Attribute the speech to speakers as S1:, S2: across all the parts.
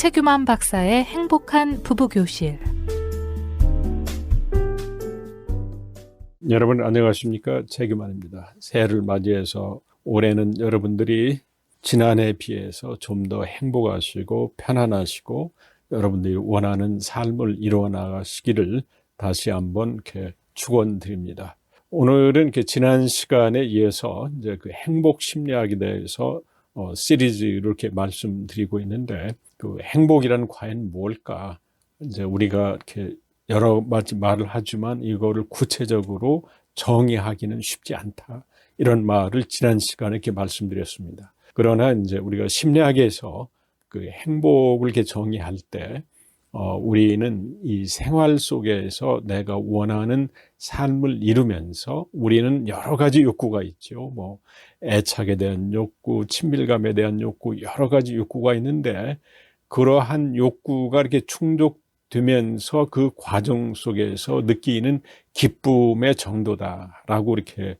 S1: 최규만 박사의 행복한 부부교실.
S2: 여러분 안녕하십니까? 최규만입니다. 새해를 맞이해서 올해는 여러분들이 지난해에 비해서 좀 더 행복하시고 편안하시고 여러분들이 원하는 삶을 이루어 나가시기를 다시 한번 이렇게 축원드립니다. 오늘은 지난 시간에 이어서 이제 그 행복 심리학에 대해서 시리즈로 이렇게 말씀드리고 있는데, 그 행복이란 과연 뭘까? 이제 우리가 이렇게 여러 가지 말을 하지만 이거를 구체적으로 정의하기는 쉽지 않다, 이런 말을 지난 시간에 이렇게 말씀드렸습니다. 그러나 이제 우리가 심리학에서 그 행복을 이렇게 정의할 때 우리는 이 생활 속에서 내가 원하는 삶을 이루면서 우리는 여러 가지 욕구가 있죠. 뭐 애착에 대한 욕구, 친밀감에 대한 욕구, 여러 가지 욕구가 있는데, 그러한 욕구가 이렇게 충족되면서 그 과정 속에서 느끼는 기쁨의 정도다라고 이렇게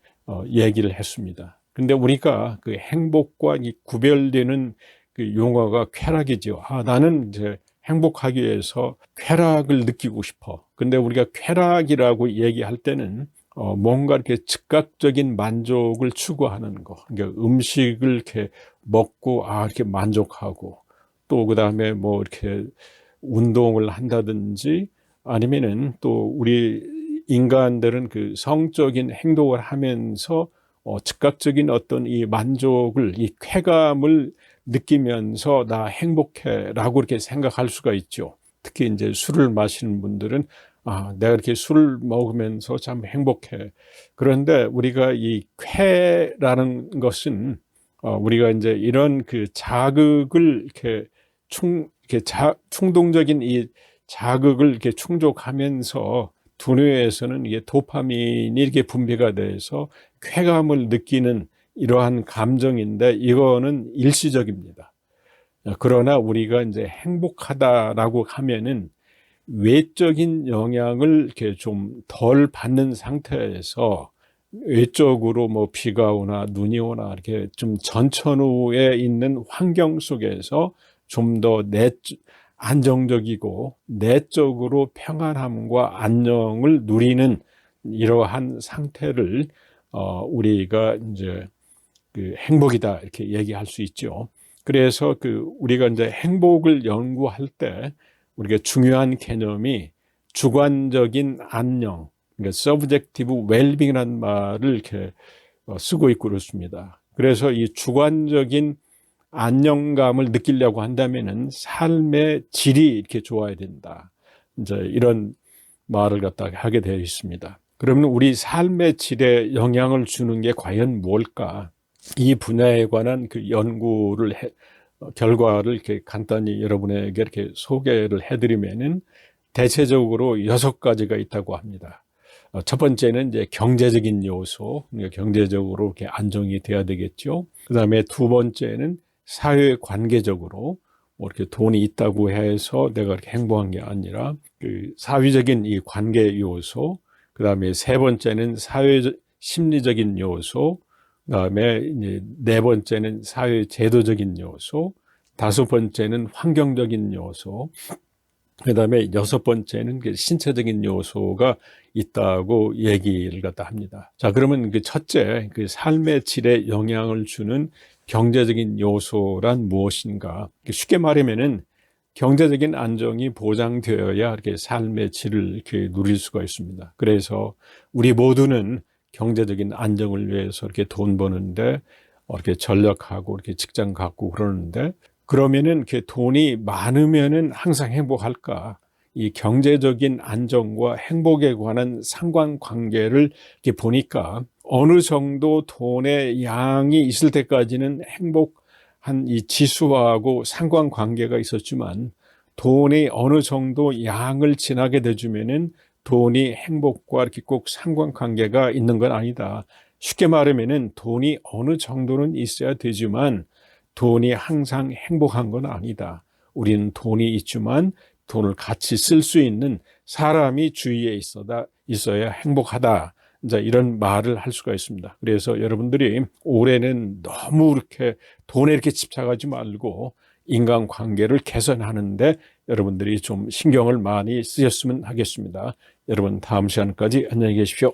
S2: 얘기를 했습니다. 근데 우리가 그 행복과 이 구별되는 그 용어가 쾌락이죠. 나는 이제 행복하기 위해서 쾌락을 느끼고 싶어. 근데 우리가 쾌락이라고 얘기할 때는 뭔가 이렇게 즉각적인 만족을 추구하는 거. 그러니까 음식을 이렇게 먹고 이렇게 만족하고, 또 그다음에 뭐 이렇게 운동을 한다든지, 아니면은 또 우리 인간들은 그 성적인 행동을 하면서 즉각적인 어떤 이 만족을, 이 쾌감을 느끼면서 나 행복해라고 이렇게 생각할 수가 있죠. 특히 이제 술을 마시는 분들은 내가 이렇게 술을 먹으면서 참 행복해. 그런데 우리가 이 쾌라는 것은 우리가 이제 이런 그 자극을 이렇게 충동적인 이 자극을 이렇게 충족하면서 두뇌에서는 이게 도파민이 이렇게 분비가 돼서 쾌감을 느끼는 이러한 감정인데, 이거는 일시적입니다. 그러나 우리가 이제 행복하다라고 하면은 외적인 영향을 이렇게 좀 덜 받는 상태에서, 외적으로 뭐 비가 오나 눈이 오나 이렇게 좀 전천후에 있는 환경 속에서 좀 더 안정적이고 내적으로 평안함과 안녕을 누리는 이러한 상태를 우리가 이제 그 행복이다 이렇게 얘기할 수 있죠. 그래서 우리가 이제 행복을 연구할 때 우리가 중요한 개념이 주관적인 안녕, 그러니까 subjective well-being이라는 말을 이렇게 쓰고 있고 그렇습니다. 그래서 이 주관적인 안정감을 느끼려고 한다면은 삶의 질이 이렇게 좋아야 된다, 이제 이런 말을 갖다가 하게 되어 있습니다. 그러면 우리 삶의 질에 영향을 주는 게 과연 뭘까? 이 분야에 관한 그 연구를 결과를 이렇게 간단히 여러분에게 이렇게 소개를 해드리면은 대체적으로 6가지가 있다고 합니다. 첫 번째는 이제 경제적인 요소, 그러니까 경제적으로 이렇게 안정이 돼야 되겠죠. 그 다음에 두 번째는 사회 관계적으로 뭐 이렇게 돈이 있다고 해서 내가 이렇게 행복한 게 아니라 그 사회적인 이 관계 요소, 그 다음에 세 번째는 심리적인 요소, 그 다음에 이제 네 번째는 사회 제도적인 요소, 다섯 번째는 환경적인 요소, 그 다음에 여섯 번째는 그 신체적인 요소가 있다고 얘기를 갖다 합니다. 자, 그러면 그 첫째, 그 삶의 질에 영향을 주는 경제적인 요소란 무엇인가? 쉽게 말하면은 경제적인 안정이 보장되어야 이렇게 삶의 질을 이렇게 누릴 수가 있습니다. 그래서 우리 모두는 경제적인 안정을 위해서 이렇게 돈 버는데 이렇게 전력하고 이렇게 직장 갖고 그러는데, 그러면은 이렇게 돈이 많으면은 항상 행복할까? 이 경제적인 안정과 행복에 관한 상관관계를 이렇게 보니까 어느 정도 돈의 양이 있을 때까지는 행복한 이 지수하고 상관관계가 있었지만, 돈이 어느 정도 양을 지나게 되주면은 돈이 행복과 이렇게 꼭 상관관계가 있는 건 아니다. 쉽게 말하면은 돈이 어느 정도는 있어야 되지만 돈이 항상 행복한 건 아니다. 우리는 돈이 있지만 돈을 같이 쓸 수 있는 사람이 주위에 있어야 행복하다. 이제 이런 말을 할 수가 있습니다. 그래서 여러분들이 올해는 너무 이렇게 돈에 이렇게 집착하지 말고 인간관계를 개선하는데 여러분들이 좀 신경을 많이 쓰셨으면 하겠습니다. 여러분 다음 시간까지 안녕히 계십시오.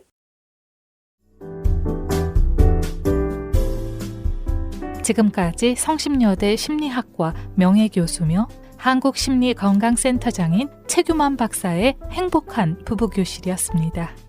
S1: 지금까지 성심여대 심리학과 명예교수며 한국심리건강센터장인 최규만 박사의 행복한 부부교실이었습니다.